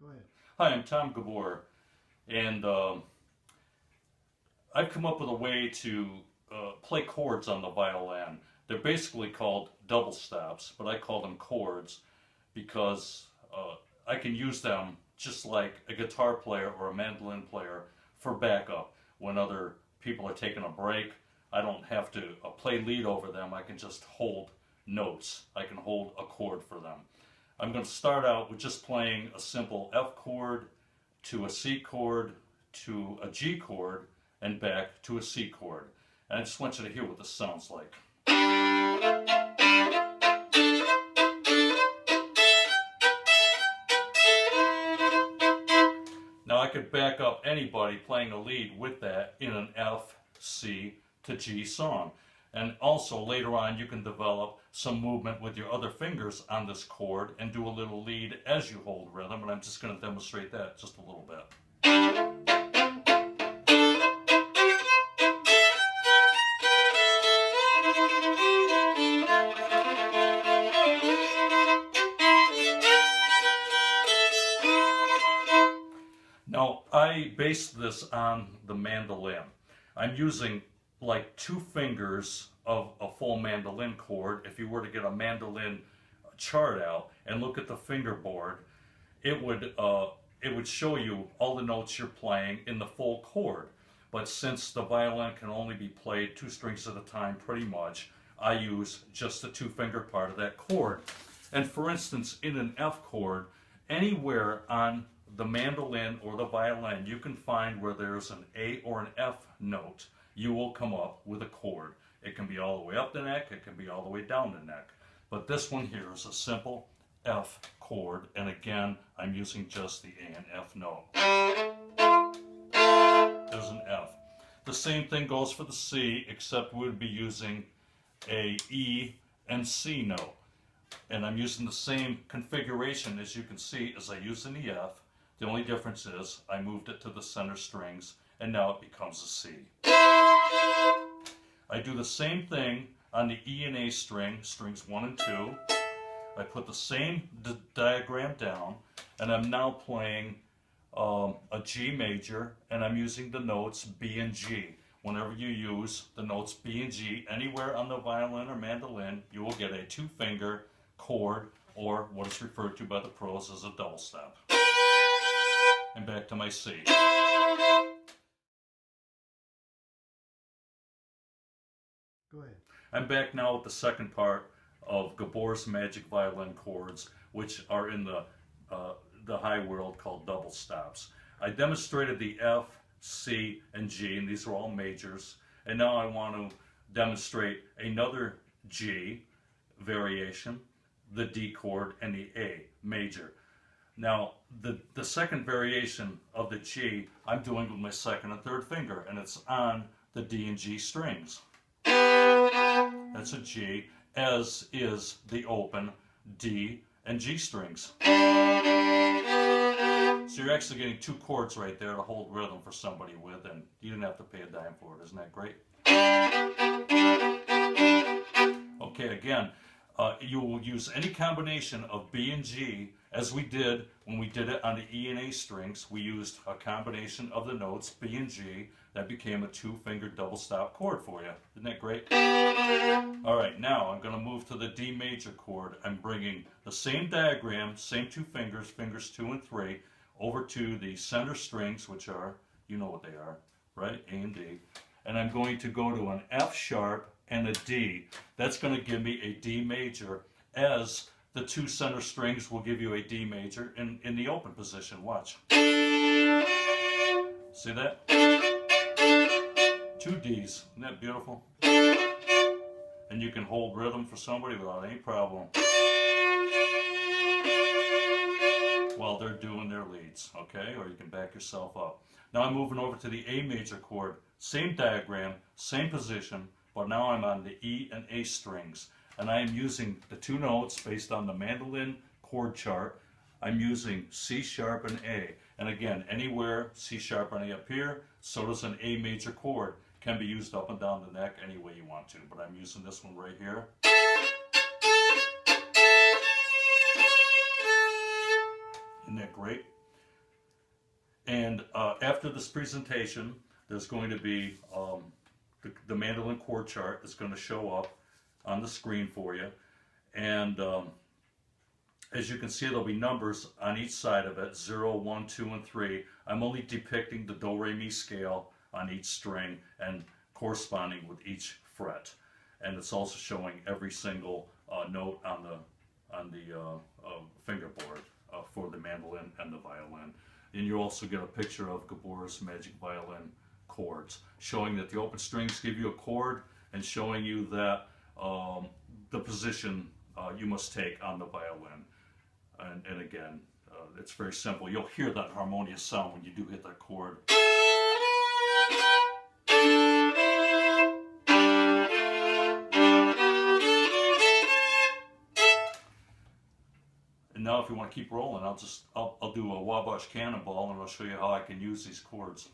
Go ahead. Hi, I'm Tom Gibbore, and I've come up with a way to play chords on the violin. They're basically called double stops, but I call them chords because I can use them just like a guitar player or a mandolin player for backup. When other people are taking a break, I don't have to play lead over them. I can just hold notes. I can hold a chord for them. I'm going to start out with just playing a simple F chord to a C chord to a G chord and back to a C chord. And I just want you to hear what this sounds like. Now I could back up anybody playing a lead with that in an F, C to G song. And also later on you can develop some movement with your other fingers on this chord and do a little lead as you hold rhythm, and I'm just going to demonstrate that just a little bit. Now I based this on the mandolin. I'm using like 2 fingers of a full mandolin chord. If you were to get a mandolin chart out and look at the fingerboard, it would show you all the notes you're playing in the full chord. But since the violin can only be played 2 strings at a time pretty much, I use just the 2-finger part of that chord. And for instance, in an F chord, anywhere on the mandolin or the violin you can find where there's an A or an F note, you will come up with a chord. It can be all the way up the neck, it can be all the way down the neck. But this one here is a simple F chord, and again, I'm using just the A and F note. There's an F. The same thing goes for the C, except we would be using a E and C note. And I'm using the same configuration, as you can see, as I used in the F. The only difference is I moved it to the center strings, and now it becomes a C. I do the same thing on the E and A string, strings 1 and 2. I put the same diagram down, and I'm now playing a G major, and I'm using the notes B and G. Whenever you use the notes B and G anywhere on the violin or mandolin, you will get a 2-finger chord, or what is referred to by the pros as a double stop. And back to my C. Go ahead. I'm back now with the second part of Gibbore's magic violin chords, which are in the high world called double stops. I demonstrated the F, C, and G, and these are all majors. And now I want to demonstrate another G variation, the D chord, and the A major. Now, the second variation of the G, I'm doing with my second and third finger, and it's on the D and G strings. That's a G, as is the open D and G strings. So you're actually getting 2 chords right there to hold rhythm for somebody with, and you didn't have to pay a dime for it. Isn't that great? Okay, again, you will use any combination of B and G, as we did when we did it on the E and A strings. We used a combination of the notes B and G. That became a 2-finger double stop chord for you. Isn't that great? Alright, now I'm going to move to the D major chord. I'm bringing the same diagram, same 2 fingers, fingers 2 and 3, over to the center strings, which are, you know what they are, right? A and D. And I'm going to go to an F sharp and a D. That's going to give me a D major, as the 2 center strings will give you a D major in the open position. Watch. See that? 2 Ds. Isn't that beautiful? And you can hold rhythm for somebody without any problem while they're doing their leads, okay? Or you can back yourself up. Now I'm moving over to the A major chord. Same diagram, same position, but now I'm on the E and A strings. And I am using the 2 notes based on the mandolin chord chart. I'm using C sharp and A. And again, anywhere C sharp and A appear, so does an A major chord. Can be used up and down the neck any way you want to, but I'm using this one right here. Isn't that great? And after this presentation, there's going to be the mandolin chord chart that's going to show up on the screen for you. And as you can see, there'll be numbers on each side of it, 0, 1, 2, and 3. I'm only depicting the do, re, mi scale on each string and corresponding with each fret. And it's also showing every single note on the fingerboard for the mandolin and the violin. And you also get a picture of Gibbore's Magic Violin Chords, showing that the open strings give you a chord and showing you that the position you must take on the violin. And again, it's very simple. You'll hear that harmonious sound when you do hit that chord. And now if you want to keep rolling, I'll do a Wabash Cannonball, and I'll show you how I can use these chords.